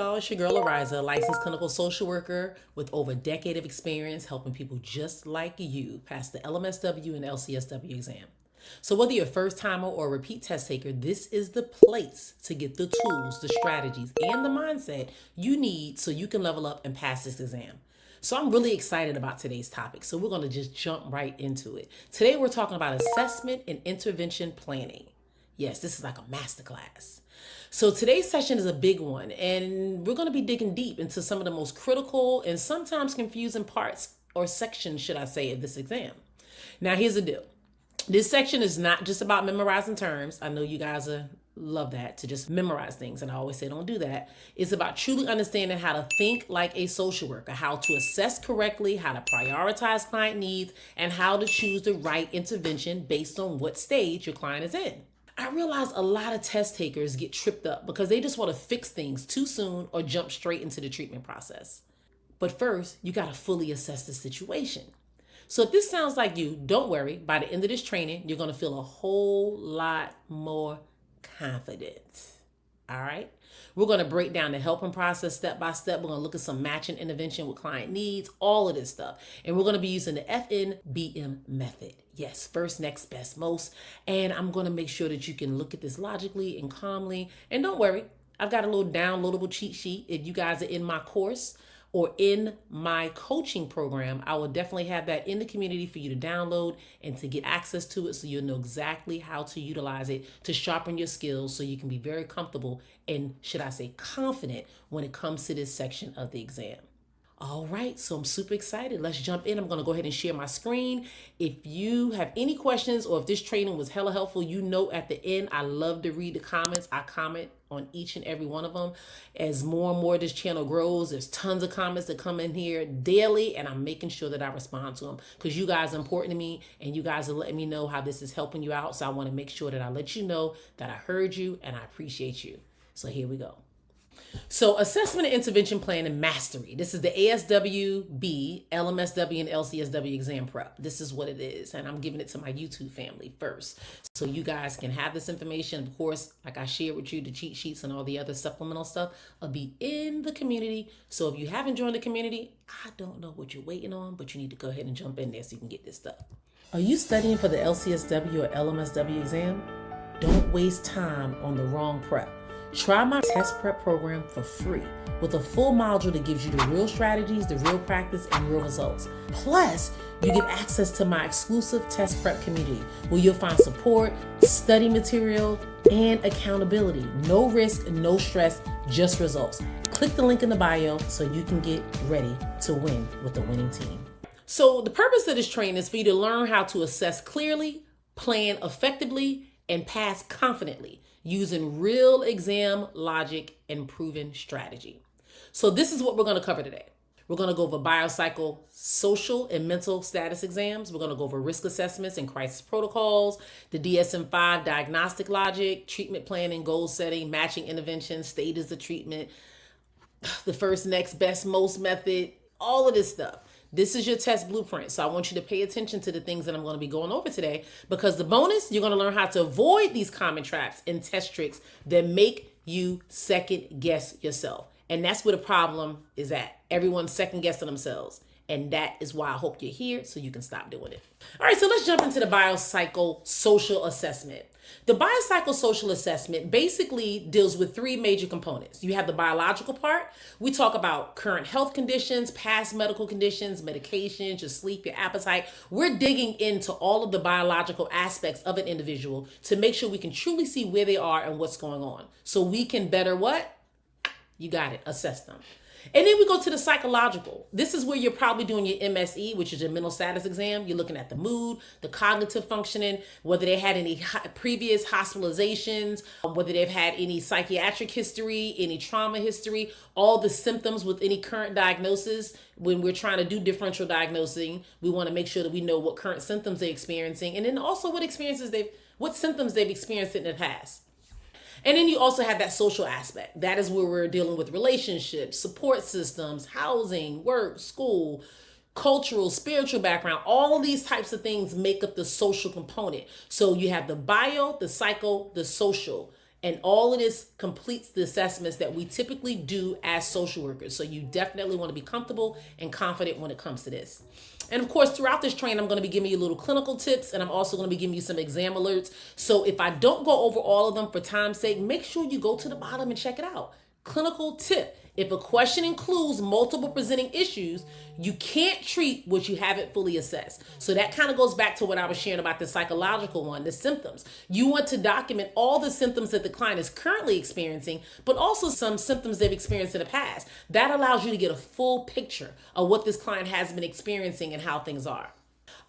y'all, it's your girl Ariza, licensed clinical social worker with over a decade of experience helping people just like you pass the LMSW and LCSW exam. So whether you're a first timer or a repeat test taker, this is the place to get the tools, the strategies, and the mindset you need so you can level up and pass this exam. So I'm really excited about today's topic. So we're going to just jump right into it. Today we're talking about assessment and intervention planning. Yes, this is like a masterclass. So today's session is a big one, and we're going to be digging deep into some of the most critical and sometimes confusing parts or sections, should I say, of this exam. Now, here's the deal. This section is not just about memorizing terms. I know you guys love that, to just memorize things, and I always say don't do that. It's about truly understanding how to think like a social worker, how to assess correctly, how to prioritize client needs, and how to choose the right intervention based on what stage your client is in. I realize a lot of test takers get tripped up because they just want to fix things too soon or jump straight into the treatment process. But first, you got to fully assess the situation. So if this sounds like you, don't worry. By the end of this training, you're going to feel a whole lot more confident. All right? We're going to break down the helping process step by step. We're going to look at some matching intervention with client needs, all of this stuff. And we're going to be using the FNBM method. Yes, first, next, best, most. And I'm going to make sure that you can look at this logically and calmly. And don't worry, I've got a little downloadable cheat sheet. If you guys are in my course or in my coaching program, I will definitely have that in the community for you to download and to get access to it so you'll know exactly how to utilize it to sharpen your skills so you can be very comfortable and, should I say, confident when it comes to this section of the exam. All right, so I'm super excited. Let's jump in. I'm going to go ahead and share my screen. If you have any questions or if this training was hella helpful, you know at the end, I love to read the comments. I comment on each and every one of them. As more and more this channel grows, there's tons of comments that come in here daily, and I'm making sure that I respond to them because you guys are important to me and you guys are letting me know how this is helping you out. So I want to make sure that I let you know that I heard you and I appreciate you. So here we go. So assessment and intervention plan and mastery. This is the ASWB LMSW and LCSW exam prep. This is what it is. And I'm giving it to my YouTube family first. So you guys can have this information. Of course, like I shared with you, the cheat sheets and all the other supplemental stuff will be in the community. So if you haven't joined the community, I don't know what you're waiting on, but you need to go ahead and jump in there so you can get this stuff. Are you studying for the LCSW or LMSW exam? Don't waste time on the wrong prep. Try my test prep program for free with a full module that gives you the real strategies, the real practice, and real results. Plus, you get access to my exclusive test prep community where you'll find support, study material, and accountability. No risk, no stress, just results. Click the link in the bio so you can get ready to win with the winning team. So the purpose of this training is for you to learn how to assess clearly, plan effectively, and pass confidently using real exam logic and proven strategy. So this is what we're going to cover today. We're going to go over biopsycho, social, and mental status exams. We're going to go over risk assessments and crisis protocols, the DSM-5 diagnostic logic, treatment planning, goal setting, matching intervention, stages of treatment, the first, next, best, most method, all of this stuff. This is your test blueprint. So I want you to pay attention to the things that I'm going to be going over today because the bonus, you're going to learn how to avoid these common traps and test tricks that make you second guess yourself. And that's where the problem is at. Everyone's second guessing themselves. And that is why I hope you're here so you can stop doing it. All right, so let's jump into the biopsychosocial assessment. The biopsychosocial assessment basically deals with three major components. You have the biological part. We talk about current health conditions, past medical conditions, medications, your sleep, your appetite. We're digging into all of the biological aspects of an individual to make sure we can truly see where they are and what's going on. So we can better what? You got it, assess them. And then we go to the psychological. This is where you're probably doing your MSE, which is your mental status exam. You're looking at the mood, the cognitive functioning, whether they had any previous hospitalizations, whether they've had any psychiatric history, any trauma history, all the symptoms with any current diagnosis. When we're trying to do differential diagnosing, we want to make sure that we know what current symptoms they're experiencing, and then also what symptoms they've experienced in the past. And then you also have that social aspect. That is where we're dealing with relationships, support systems, housing, work, school, cultural, spiritual background. All of these types of things make up the social component. So you have the bio, the psycho, the social. And all of this completes the assessments that we typically do as social workers. So you definitely want to be comfortable and confident when it comes to this. And of course, throughout this training, I'm going to be giving you little clinical tips, and I'm also going to be giving you some exam alerts. So if I don't go over all of them for time's sake, make sure you go to the bottom and check it out. Clinical tip. If a question includes multiple presenting issues, you can't treat what you haven't fully assessed. So that kind of goes back to what I was sharing about the psychological one, the symptoms. You want to document all the symptoms that the client is currently experiencing, but also some symptoms they've experienced in the past. That allows you to get a full picture of what this client has been experiencing and how things are.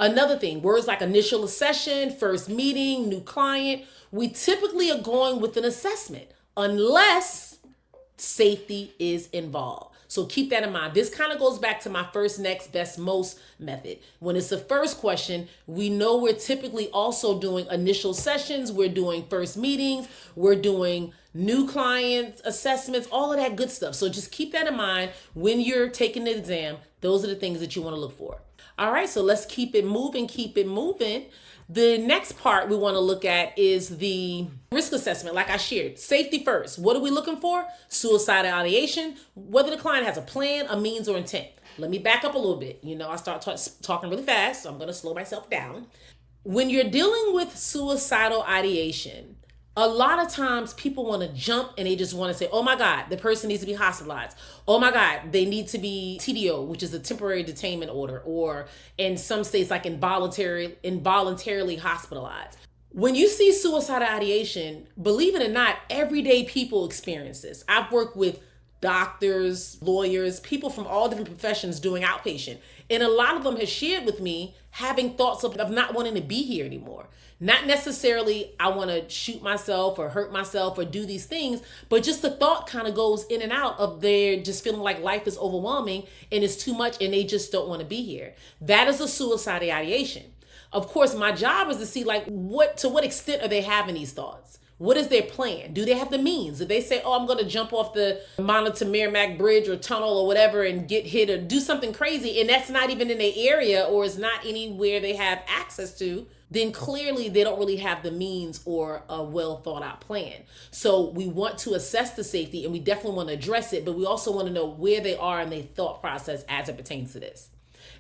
Another thing, words like initial session, first meeting, new client, we typically are going with an assessment unless safety is involved. So keep that in mind. This kind of goes back to my first, next, best, most method. When it's the first question, we know we're typically also doing initial sessions. We're doing first meetings. We're doing new clients, assessments, all of that good stuff. So just keep that in mind when you're taking the exam. Those are the things that you want to look for. All right, so let's keep it moving, The next part we want to look at is the risk assessment. Like I shared, safety first. What are we looking for? Suicidal ideation, whether the client has a plan, a means, or intent. Let me back up a little bit. I start talking really fast, so I'm going to slow myself down. When you're dealing with suicidal ideation, a lot of times people want to jump and they just want to say, oh my God, the person needs to be hospitalized. Oh my God, they need to be TDO, which is a temporary detainment order, or in some states like involuntarily hospitalized. When you see suicidal ideation, believe it or not, everyday people experience this. I've worked with doctors, lawyers, people from all different professions doing outpatient. And a lot of them have shared with me having thoughts of not wanting to be here anymore. Not necessarily I want to shoot myself or hurt myself or do these things, but just the thought kind of goes in and out of their just feeling like life is overwhelming and it's too much and they just don't want to be here. That is a suicidal ideation. Of course, my job is to see to what extent are they having these thoughts? What is their plan? Do they have the means? If they say, oh, I'm going to jump off the Monitor Merrimack Bridge or tunnel or whatever and get hit or do something crazy, and that's not even in their area or is not anywhere they have access to, then clearly they don't really have the means or a well thought out plan. So we want to assess the safety and we definitely want to address it, but we also want to know where they are in their thought process as it pertains to this.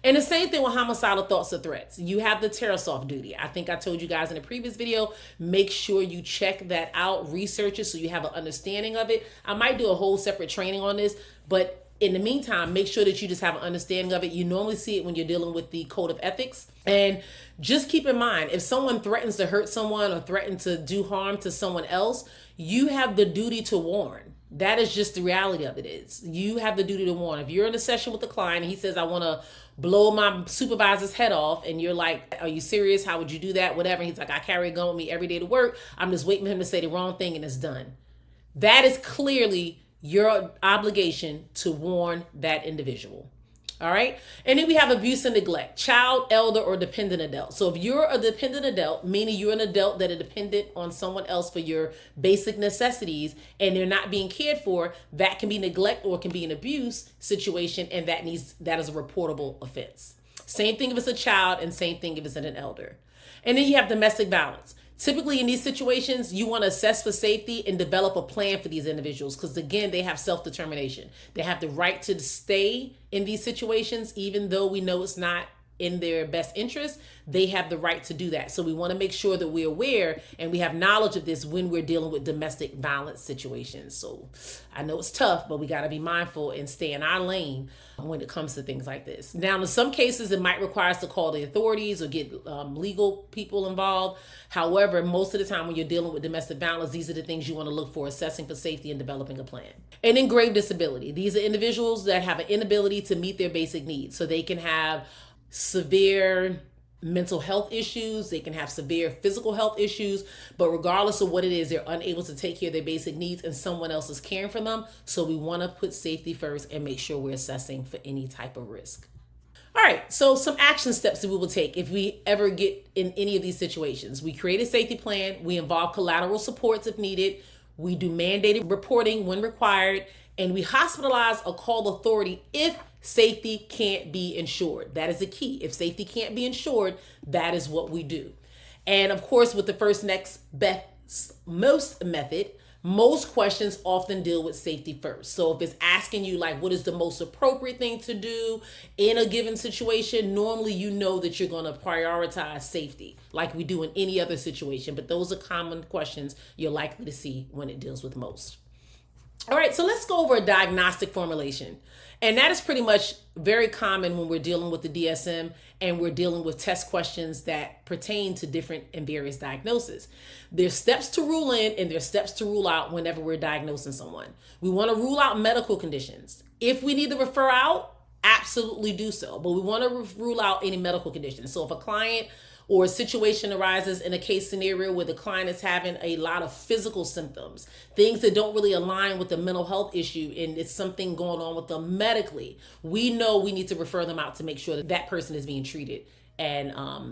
And the same thing with homicidal thoughts or threats. You have the terror-soft duty. I think I told you guys in a previous video, make sure you check that out, research it so you have an understanding of it. I might do a whole separate training on this, but in the meantime, make sure that you just have an understanding of it. You normally see it when you're dealing with the code of ethics. And just keep in mind, if someone threatens to hurt someone or threaten to do harm to someone else, you have the duty to warn. That is just the reality of it is. You have the duty to warn. If you're in a session with a client and he says, I want to blow my supervisor's head off, and you're like, are you serious? How would you do that? Whatever. And he's like, I carry a gun with me every day to work. I'm just waiting for him to say the wrong thing and it's done. That is clearly your obligation to warn that individual. All right. And then we have abuse and neglect, child, elder, or dependent adult. So if you're a dependent adult, meaning you're an adult that are dependent on someone else for your basic necessities and they're not being cared for, that can be neglect or can be an abuse situation. And that is a reportable offense. Same thing if it's a child and same thing if it's an elder. And then you have domestic violence. Typically in these situations, you want to assess for safety and develop a plan for these individuals because, again, they have self-determination. They have the right to stay in these situations, even though we know it's not in their best interest. They have the right to do that. So we want to make sure that we're aware and we have knowledge of this when we're dealing with domestic violence situations. So I know it's tough, but we got to be mindful and stay in our lane when it comes to things like this. Now, in some cases, it might require us to call the authorities or get legal people involved. However, most of the time when you're dealing with domestic violence, these are the things you want to look for, assessing for safety and developing a plan. And then grave disability. These are individuals that have an inability to meet their basic needs. So they can have severe mental health issues, they can have severe physical health issues, but regardless of what it is, they're unable to take care of their basic needs and someone else is caring for them. So we want to put safety first and make sure we're assessing for any type of risk. All right, so some action steps that we will take if we ever get in any of these situations. We create a safety plan, we involve collateral supports if needed, we do mandated reporting when required, and we hospitalize or call authority if safety can't be ensured. That is the key. If safety can't be ensured, that is what we do. And of course, with the first, next, best, most method, Most questions often deal with safety first. So if it's asking you like, what is the most appropriate thing to do in a given situation, normally you know that you're going to prioritize safety like we do in any other situation. But those are common questions you're likely to see when it deals with most. All right, so let's go over a diagnostic formulation. And that is pretty much very common when we're dealing with the DSM and we're dealing with test questions that pertain to different and various diagnoses. There's steps to rule in and there's steps to rule out whenever we're diagnosing someone. We want to rule out medical conditions. If we need to refer out, absolutely do so. But we want to rule out any medical conditions. So if a client or a situation arises in a case scenario where the client is having a lot of physical symptoms, things that don't really align with the mental health issue, and it's something going on with them medically, we know we need to refer them out to make sure that that person is being treated and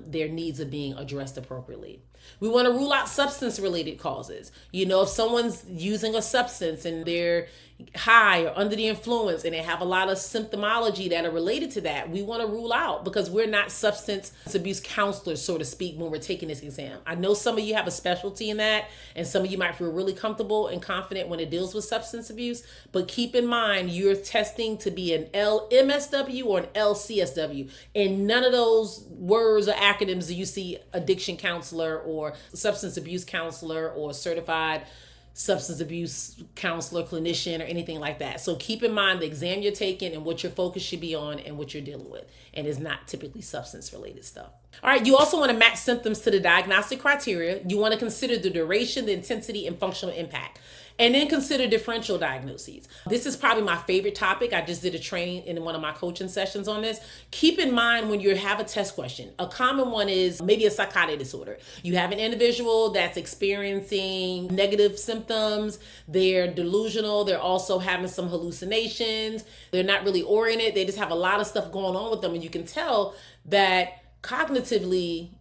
their needs are being addressed appropriately. We want to rule out substance-related causes. You know, if someone's using a substance and they're high or under the influence and they have a lot of symptomology that are related to that, we want to rule out, because we're not substance abuse counselors, so to speak, when we're taking this exam. I know some of you have a specialty in that, and some of you might feel really comfortable and confident when it deals with substance abuse, but keep in mind you're testing to be an LMSW or an LCSW, and none of those words or acronyms do you see addiction counselor or substance abuse counselor or certified substance abuse counselor, clinician, or anything like that. So keep in mind the exam you're taking and what your focus should be on and what you're dealing with. And it's not typically substance related stuff. All right, you also want to match symptoms to the diagnostic criteria. You want to consider the duration, the intensity, and functional impact. And then consider differential diagnoses. This is probably my favorite topic. I just did a training in one of my coaching sessions on this. Keep in mind when you have a test question, a common one is maybe a psychotic disorder. You have an individual that's experiencing negative symptoms. They're delusional. They're also having some hallucinations. They're not really oriented. They just have a lot of stuff going on with them. And you can tell that cognitively,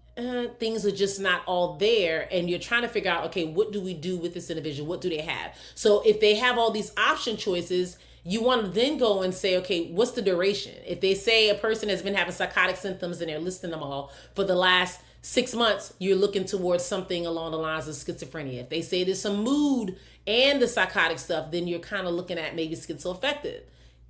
things are just not all there, and you're trying to figure out, okay, what do we do with this individual? What do they have? So if they have all these option choices, you want to then go and say, okay, what's the duration? If they say a person has been having psychotic symptoms and they're listing them all for the last 6 months, you're looking towards something along the lines of schizophrenia. If they say there's some mood and the psychotic stuff, then you're kind of looking at maybe schizoaffective.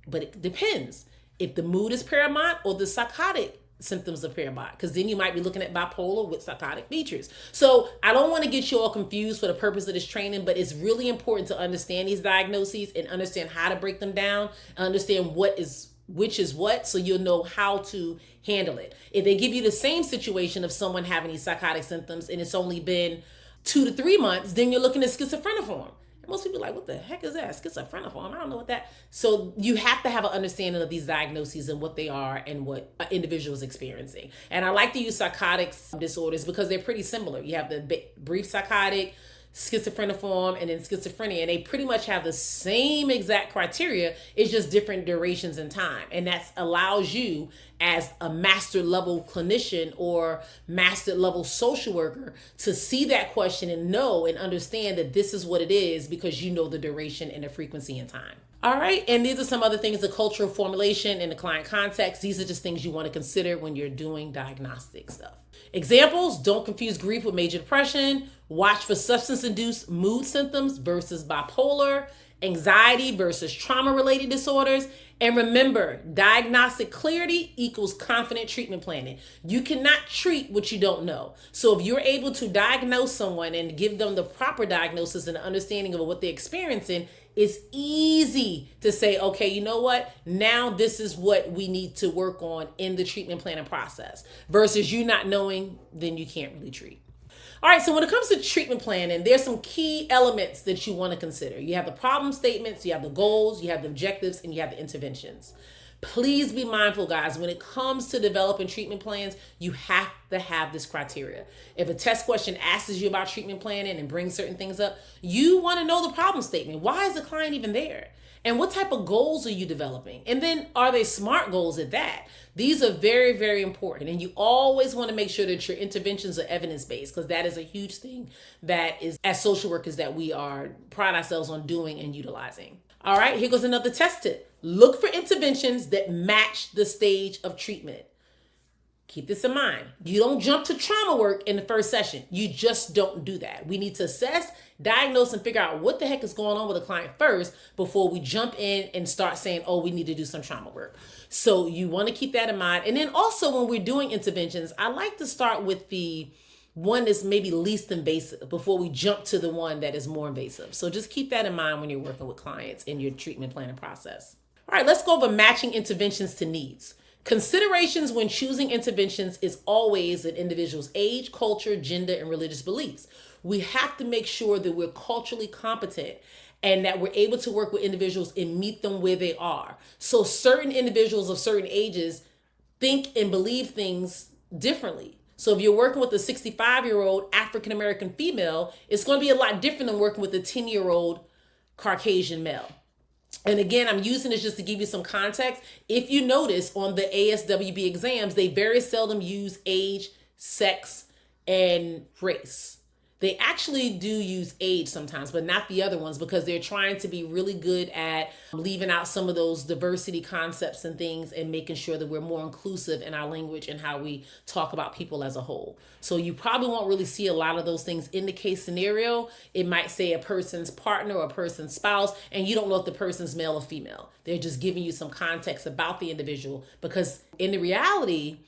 But it depends if the mood is paramount or the psychotic symptoms of paramount, because then you might be looking at bipolar with psychotic features. So I don't want to get you all confused for the purpose of this training, but it's really important to understand these diagnoses and understand how to break them down, understand which is what, so you'll know how to handle it. If they give you the same situation of someone having these psychotic symptoms and it's only been 2 to 3 months, then you're looking at schizophreniform. Most people are like, what the heck is that? Schizophreniform? I don't know what that. So you have to have an understanding of these diagnoses and what they are and what an individual is experiencing. And I like to use psychotic disorders because they're pretty similar. You have the brief psychotic, schizophreniform, and then schizophrenia, and they pretty much have the same exact criteria. It's just different durations in time, and that allows you as a master level clinician or master level social worker to see that question and know and understand that this is what it is, because you know the duration and the frequency and time. All right, and these are some other things: the cultural formulation and the client context. These are just things you want to consider when you're doing diagnostic stuff. Examples: don't confuse grief with major depression. Watch for substance-induced mood symptoms versus bipolar, anxiety versus trauma-related disorders. And remember, diagnostic clarity equals confident treatment planning. You cannot treat what you don't know. So if you're able to diagnose someone and give them the proper diagnosis and understanding of what they're experiencing, it's easy to say, okay, you know what? Now this is what we need to work on in the treatment planning process. Versus you not knowing, then you can't really treat. All right, so when it comes to treatment planning, there's some key elements that you want to consider. You have the problem statements, you have the goals, you have the objectives, and you have the interventions. Please be mindful, guys, when it comes to developing treatment plans, you have to have this criteria. If a test question asks you about treatment planning and brings certain things up, you want to know the problem statement. Why is the client even there? And what type of goals are you developing? And then are they SMART goals at that? These are very, very important. And you always want to make sure that your interventions are evidence-based, because that is a huge thing that is, as social workers, that we are pride ourselves on doing and utilizing. All right, here goes another test tip. Look for interventions that match the stage of treatment. Keep this in mind. You don't jump to trauma work in the first session. You just don't do that. We need to assess, diagnose, and figure out what the heck is going on with the client first before we jump in and start saying, oh, we need to do some trauma work. So you want to keep that in mind. And then also when we're doing interventions, I like to start with the one that's maybe least invasive before we jump to the one that is more invasive. So just keep that in mind when you're working with clients in your treatment planning process. All right, let's go over matching interventions to needs. Considerations when choosing interventions is always an individual's age, culture, gender, and religious beliefs. We have to make sure that we're culturally competent and that we're able to work with individuals and meet them where they are. So certain individuals of certain ages think and believe things differently. So if you're working with a 65-year-old African-American female, it's going to be a lot different than working with a 10-year-old Caucasian male. And again, I'm using this just to give you some context. If you notice on the ASWB exams, they very seldom use age, sex, and race. They actually do use age sometimes, but not the other ones because they're trying to be really good at leaving out some of those diversity concepts and things and making sure that we're more inclusive in our language and how we talk about people as a whole. So you probably won't really see a lot of those things in the case scenario. It might say a person's partner or a person's spouse, and you don't know if the person's male or female. They're just giving you some context about the individual because in the reality,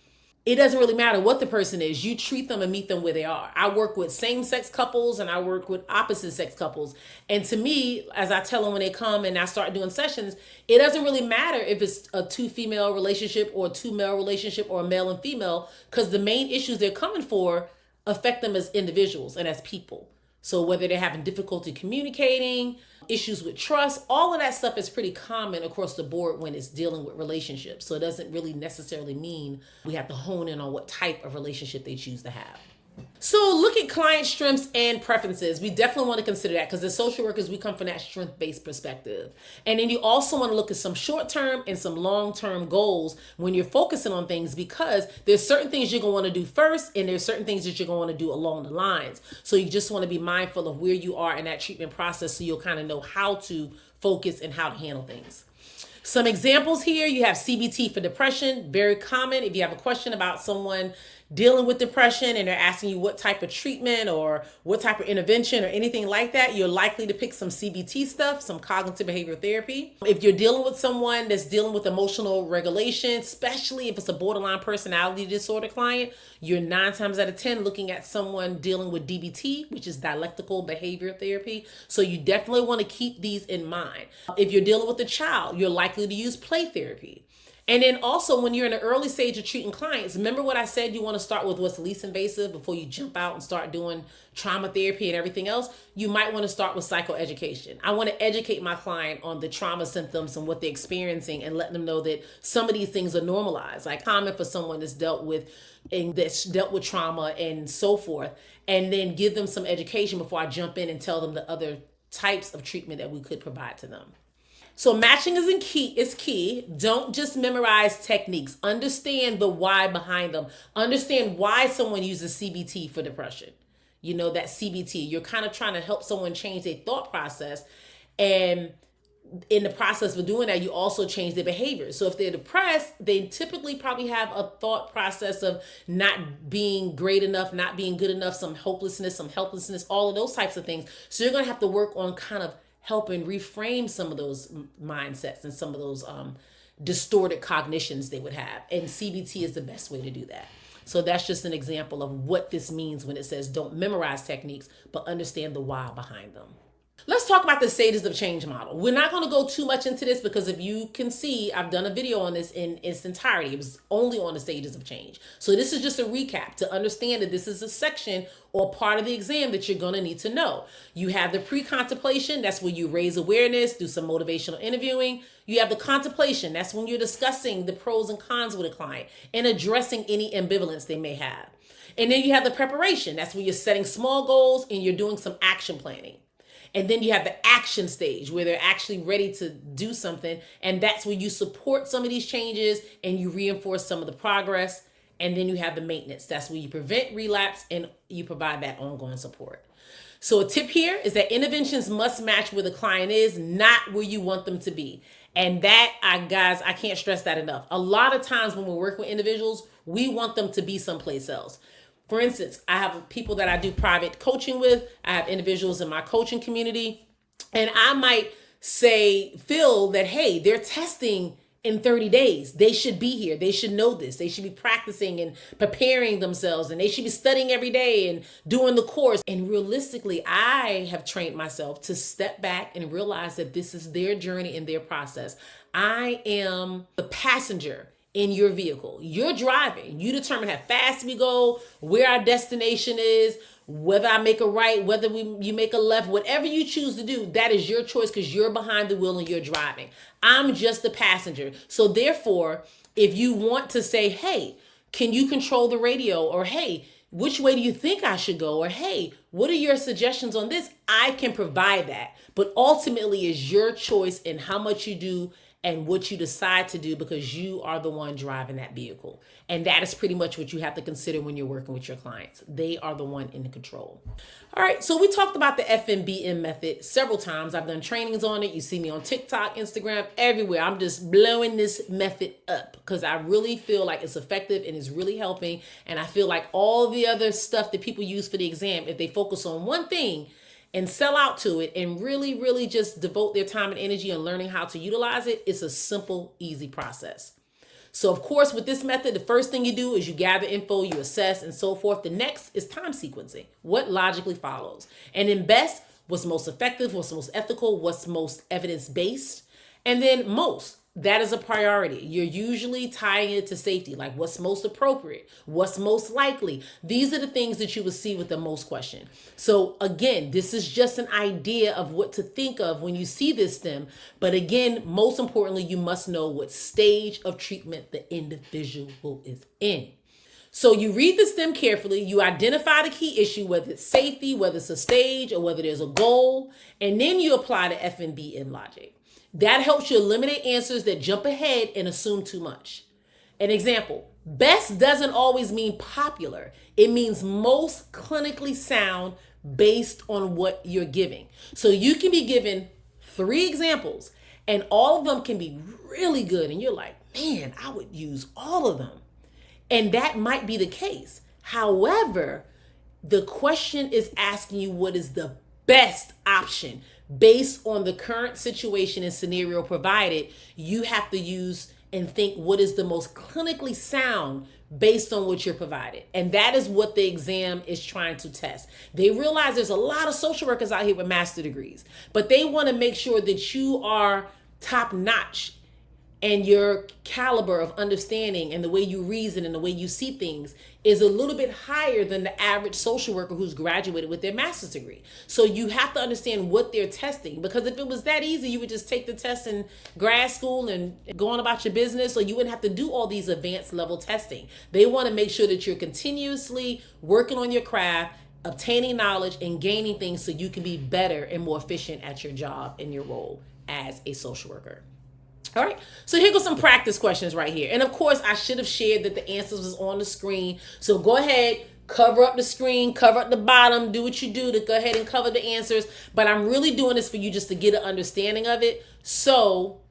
it doesn't really matter what the person is. You treat them and meet them where they are. I work with same-sex couples and I work with opposite-sex couples. And to me, as I tell them when they come and I start doing sessions, it doesn't really matter if it's a two-female relationship or a two-male relationship or a male and female, because the main issues they're coming for affect them as individuals and as people. So whether they're having difficulty communicating, issues with trust, all of that stuff is pretty common across the board when it's dealing with relationships. So it doesn't really necessarily mean we have to hone in on what type of relationship they choose to have. So look at client strengths and preferences. We definitely want to consider that because as social workers, we come from that strength-based perspective. And then you also want to look at some short-term and some long-term goals when you're focusing on things, because there's certain things you're going to want to do first and there's certain things that you're going to want to do along the lines. So you just want to be mindful of where you are in that treatment process so you'll kind of know how to focus and how to handle things. Some examples here, you have CBT for depression, very common. If you have a question about someone dealing with depression and they're asking you what type of treatment or what type of intervention or anything like that, you're likely to pick some CBT stuff, some cognitive behavioral therapy. If you're dealing with someone that's dealing with emotional regulation, especially if it's a borderline personality disorder client, you're 9 times out of 10 looking at someone dealing with DBT, which is dialectical behavior therapy. So you definitely want to keep these in mind. If you're dealing with a child, you're likely to use play therapy. And then also when you're in the early stage of treating clients, remember what I said, you want to start with what's least invasive before you jump out and start doing trauma therapy and everything else. You might want to start with psychoeducation. I want to educate my client on the trauma symptoms and what they're experiencing and let them know that some of these things are normalized, like common for someone that's dealt with trauma and so forth, and then give them some education before I jump in and tell them the other types of treatment that we could provide to them. So matching is key. Don't just memorize techniques. Understand the why behind them. Understand why someone uses CBT for depression. You know, that CBT. You're kind of trying to help someone change their thought process. And in the process of doing that, you also change their behavior. So if they're depressed, they typically probably have a thought process of not being great enough, not being good enough, some hopelessness, some helplessness, all of those types of things. So you're going to have to work on kind of helping reframe some of those mindsets and some of those distorted cognitions they would have. And CBT is the best way to do that. So that's just an example of what this means when it says don't memorize techniques, but understand the why behind them. Let's talk about the stages of change model. We're not going to go too much into this because if you can see, I've done a video on this in its entirety. It was only on the stages of change. So this is just a recap to understand that this is a section or part of the exam that you're going to need to know. You have the pre-contemplation. That's where you raise awareness, do some motivational interviewing. You have the contemplation. That's when you're discussing the pros and cons with a client and addressing any ambivalence they may have. And then you have the preparation. That's when you're setting small goals and you're doing some action planning. And then you have the action stage where they're actually ready to do something. And that's where you support some of these changes and you reinforce some of the progress. And then you have the maintenance. That's where you prevent relapse and you provide that ongoing support. So a tip here is that interventions must match where the client is, not where you want them to be. And guys, I can't stress that enough. A lot of times when we're working with individuals, we want them to be someplace else. For instance, I have people that I do private coaching with. I have individuals in my coaching community, and I might feel that, hey, they're testing in 30 days. They should be here. They should know this. They should be practicing and preparing themselves, and they should be studying every day and doing the course. And realistically, I have trained myself to step back and realize that this is their journey and their process. I am the passenger in your vehicle. You're driving. You determine how fast we go, where our destination is, whether I make a right, whether you make a left, whatever you choose to do, that is your choice because you're behind the wheel and you're driving. I'm just the passenger. So therefore, if you want to say, hey, can you control the radio? Or hey, which way do you think I should go? Or hey, what are your suggestions on this? I can provide that. But ultimately, it's your choice in how much you do and what you decide to do because you are the one driving that vehicle. And that is pretty much what you have to consider when you're working with your clients. They are the one in control. All right, so we talked about the FMBM method several times. I've done trainings on it. You see me on TikTok, Instagram, everywhere. I'm just blowing this method up because I really feel like it's effective and it's really helping. And I feel like all the other stuff that people use for the exam, if they focus on one thing and sell out to it and really, really just devote their time and energy on learning how to utilize it, it's a simple, easy process. So of course, with this method, the first thing you do is you gather info, you assess, and so forth. The next is time sequencing, what logically follows. And in BEST, what's most effective, what's most ethical, what's most evidence-based, and then most. That is a priority. You're usually tying it to safety, like what's most appropriate, what's most likely. These are the things that you will see with the most question. So again, this is just an idea of what to think of when you see this STEM. But again, most importantly, you must know what stage of treatment the individual is in. So you read the STEM carefully, you identify the key issue, whether it's safety, whether it's a stage, or whether there's a goal, and then you apply the F&B in logic. That helps you eliminate answers that jump ahead and assume too much. An example, best doesn't always mean popular. It means most clinically sound based on what you're giving. So you can be given 3 examples and all of them can be really good. And you're like, man, I would use all of them. And that might be the case. However, the question is asking you what is the best option. Based on the current situation and scenario provided, you have to use and think what is the most clinically sound based on what you're provided. And that is what the exam is trying to test. They realize there's a lot of social workers out here with master degrees, but they want to make sure that you are top notch and your caliber of understanding and the way you reason and the way you see things is a little bit higher than the average social worker who's graduated with their master's degree. So you have to understand what they're testing, because if it was that easy, you would just take the test in grad school and go on about your business, or you wouldn't have to do all these advanced level testing. They want to make sure that you're continuously working on your craft, obtaining knowledge and gaining things so you can be better and more efficient at your job and your role as a social worker. All right, so here goes some practice questions right here. And of course, I should have shared that the answers was on the screen. So go ahead, cover up the screen, cover up the bottom, do what you do to go ahead and cover the answers. But I'm really doing this for you just to get an understanding of it. So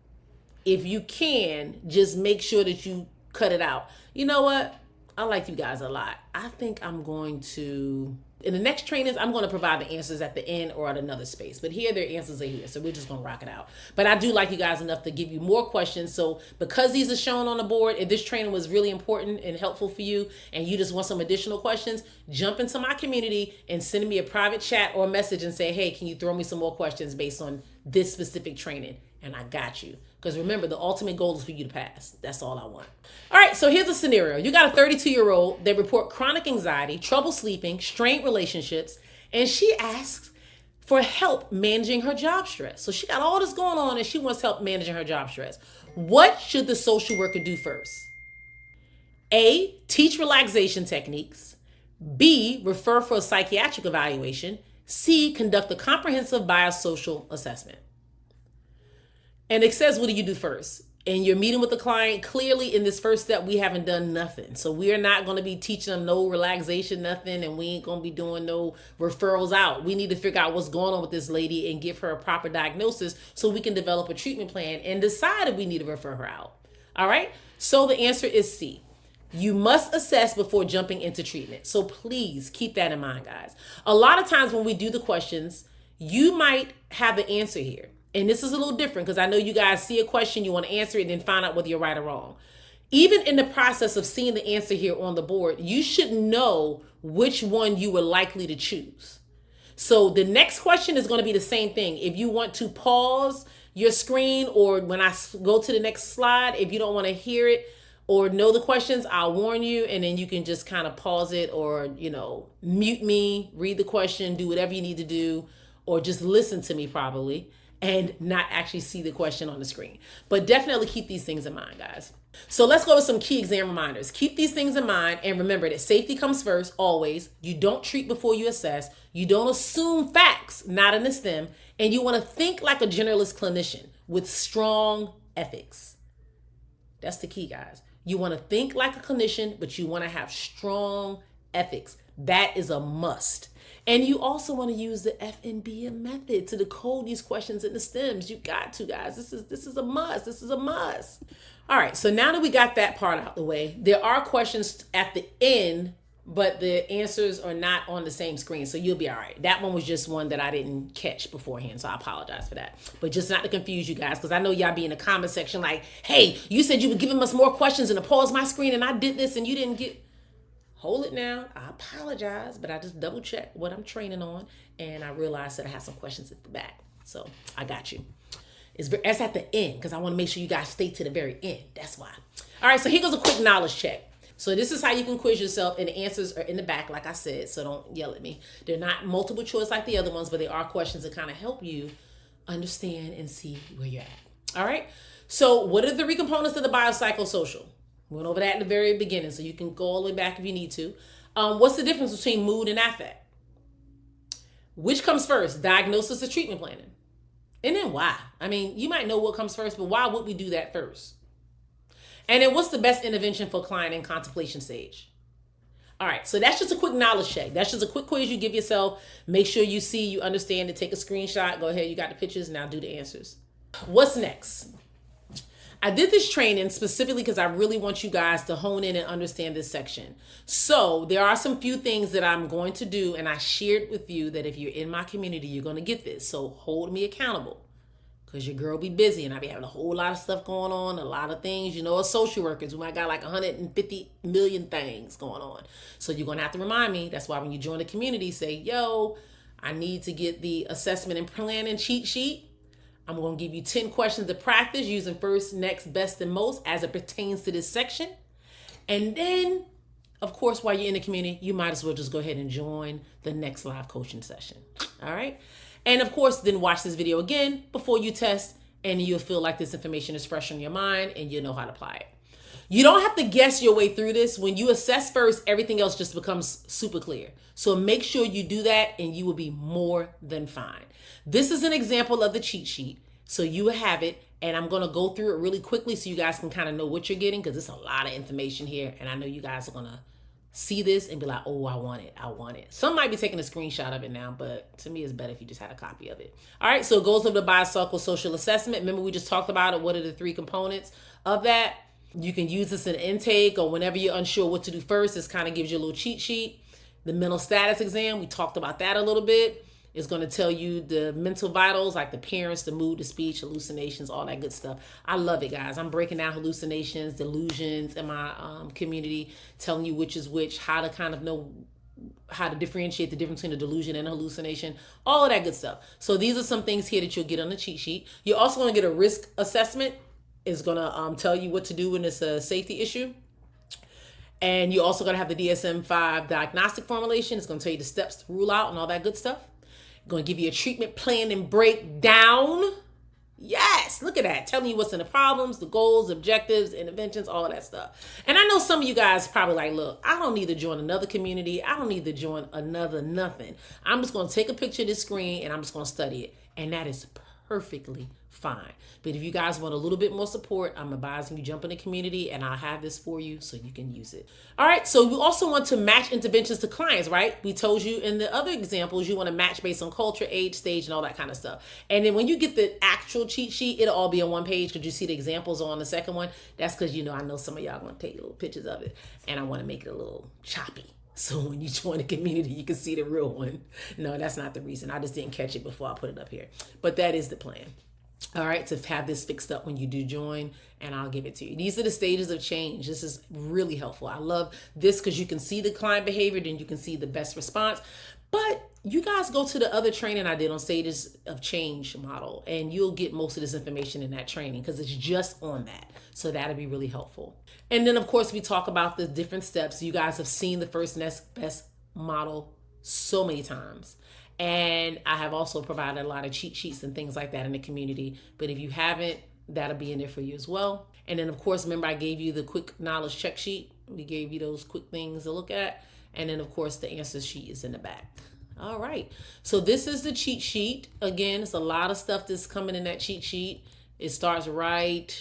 if you can, just make sure that you cut it out. You know what? I like you guys a lot. I think I'm going to... In the next trainings, I'm going to provide the answers at the end or at another space. But here, their answers are here. So we're just going to rock it out. But I do like you guys enough to give you more questions. So because these are shown on the board, if this training was really important and helpful for you and you just want some additional questions, jump into my community and send me a private chat or a message and say, hey, can you throw me some more questions based on this specific training? And I got you. Because remember, the ultimate goal is for you to pass. That's all I want. All right, so here's a scenario. You got a 32-year-old that report chronic anxiety, trouble sleeping, strained relationships, and she asks for help managing her job stress. So she got all this going on and she wants help managing her job stress. What should the social worker do first? A, teach relaxation techniques. B, refer for a psychiatric evaluation. C, conduct a comprehensive biosocial assessment. And it says, what do you do first? and you're meeting with the client, clearly in this first step, we haven't done nothing. So we are not going to be teaching them no relaxation, nothing, and we ain't going to be doing no referrals out. We need to figure out what's going on with this lady and give her a proper diagnosis so we can develop a treatment plan and decide if we need to refer her out. All right? So the answer is C. You must assess before jumping into treatment. So please keep that in mind, guys. A lot of times when we do the questions, you might have the answer here. And this is a little different because I know you guys see a question, you want to answer it, and then find out whether you're right or wrong. Even in the process of seeing the answer here on the board, you should know which one you were likely to choose. So the next question is going to be the same thing. If you want to pause your screen, or when I go to the next slide, if you don't want to hear it or know the questions, I'll warn you, and then you can just kind of pause it, or, mute me, read the question, do whatever you need to do, or just listen to me probably and not actually see the question on the screen. But definitely keep these things in mind, guys. So let's go with some key exam reminders. Keep these things in mind, and remember that safety comes first, always. You don't treat before you assess. You don't assume facts, not in the STEM, and you want to think like a generalist clinician with strong ethics. That's the key, guys. You want to think like a clinician, but you want to have strong ethics. That is a must. And you also want to use the FNBM method to decode these questions in the STEMs. You got to, guys. This is a must. This is a must. All right, so now that we got that part out the way, there are questions at the end, but the answers are not on the same screen, so you'll be all right. That one was just one that I didn't catch beforehand, so I apologize for that. But just not to confuse you guys, because I know y'all be in the comment section like, hey, you said you were giving us more questions and to pause my screen, and I did this, and you didn't get... Hold it now. I apologize, but I just double checked what I'm training on, and I realized that I have some questions at the back. So I got you. It's at the end because I want to make sure you guys stay to the very end. That's why. All right, so here goes a quick knowledge check. So this is how you can quiz yourself, and the answers are in the back, like I said, so don't yell at me. They're not multiple choice like the other ones, but they are questions that kind of help you understand and see where you're at. All right, so what are the three components of the biopsychosocial? We went over that in the very beginning, so you can go all the way back if you need to. What's the difference between mood and affect? Which comes first, diagnosis or treatment planning? And then why? I mean, you might know what comes first, but why would we do that first? And then what's the best intervention for client in contemplation stage? All right, so that's just a quick knowledge check. That's just a quick quiz you give yourself. Make sure you see, you understand it. Take a screenshot. Go ahead, you got the pictures. Now do the answers. What's next? I did this training specifically because I really want you guys to hone in and understand this section. So there are some few things that I'm going to do, and I shared with you that if you're in my community, you're going to get this. So hold me accountable, because your girl be busy and I be having a whole lot of stuff going on, a lot of things. As social workers, we might got like 150 million things going on. So you're going to have to remind me. That's why when you join the community, say, yo, I need to get the assessment and planning cheat sheet. I'm going to give you 10 questions to practice using first, next, best, and most as it pertains to this section. And then, of course, while you're in the community, you might as well just go ahead and join the next live coaching session. All right. And of course, then watch this video again before you test, and you'll feel like this information is fresh on your mind and you know how to apply it. You don't have to guess your way through this. When you assess first, everything else just becomes super clear. So make sure you do that and you will be more than fine. This is an example of the cheat sheet. So you have it, and I'm going to go through it really quickly so you guys can kind of know what you're getting, because it's a lot of information here. And I know you guys are going to see this and be like, oh, I want it. I want it. Some might be taking a screenshot of it now, but to me, it's better if you just had a copy of it. All right. So it goes over the biopsychosocial assessment. Remember, we just talked about it. What are the three components of that? You can use this in intake or whenever you're unsure what to do first. This kind of gives you a little cheat sheet. The mental status exam, we talked about that a little bit. It's going to tell you the mental vitals, like the appearance, the mood, the speech, hallucinations, all that good stuff. I love it, guys. I'm breaking down hallucinations, delusions in my community, telling you which is which, how to kind of know how to differentiate the difference between a delusion and a hallucination, all of that good stuff. So these are some things here that you'll get on the cheat sheet. You're also going to get a risk assessment. It's going to tell you what to do when it's a safety issue. And you're also going to have the DSM-5 diagnostic formulation. It's going to tell you the steps to rule out and all that good stuff. Going to give you a treatment plan and breakdown. Yes, look at that. Telling you what's in the problems, the goals, objectives, interventions, all of that stuff. And I know some of you guys probably like, look, I don't need to join another community. I don't need to join another nothing. I'm just going to take a picture of this screen and I'm just going to study it. And that is perfectly fine. But if you guys want a little bit more support, I'm advising you jump in the community and I'll have this for you so you can use it. All right, so we also want to match interventions to clients, right? We told you in the other examples, you want to match based on culture, age, stage, and all that kind of stuff. And then when you get the actual cheat sheet, it'll all be on one page because you see the examples on the second one. That's because, I know some of y'all going to take little pictures of it and I want to make it a little choppy. So when you join the community, you can see the real one. No, that's not the reason. I just didn't catch it before I put it up here. But that is the plan. All right, to have this fixed up when you do join, and I'll give it to you. These are the stages of change. This is really helpful. I love this because you can see the client behavior, then you can see the best response. But you guys go to the other training I did on stages of change model, and you'll get most of this information in that training because it's just on that. So that'll be really helpful. And then, of course, we talk about the different steps. You guys have seen the first next best model so many times. And I have also provided a lot of cheat sheets and things like that in the community. But if you haven't, that'll be in there for you as well. And then, of course, remember I gave you the quick knowledge check sheet. We gave you those quick things to look at. And then, of course, the answer sheet is in the back. All right. So this is the cheat sheet. Again, it's a lot of stuff that's coming in that cheat sheet. It starts right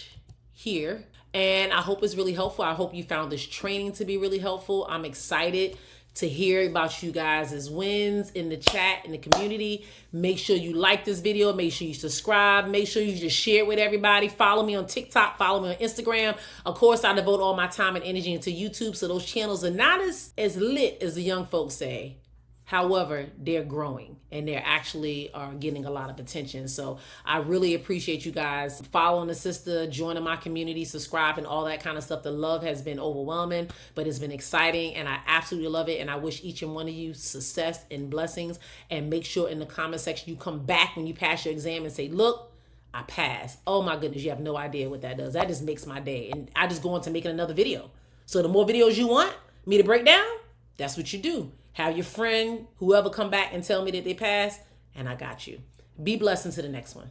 here. And I hope it's really helpful. I hope you found this training to be really helpful. I'm excited to hear about you guys' wins in the chat, in the community. Make sure you like this video. Make sure you subscribe. Make sure you just share it with everybody. Follow me on TikTok. Follow me on Instagram. Of course, I devote all my time and energy into YouTube, so those channels are not as lit as the young folks say. However, they're growing and they're actually are getting a lot of attention. So I really appreciate you guys following the sister, joining my community, subscribing, all that kind of stuff. The love has been overwhelming, but it's been exciting and I absolutely love it. And I wish each and one of you success and blessings. And make sure in the comment section you come back when you pass your exam and say, look, I passed. Oh my goodness, you have no idea what that does. That just makes my day. And I just go into making another video. So the more videos you want me to break down, that's what you do. Have your friend, whoever, come back and tell me that they passed, and I got you. Be blessed until the next one.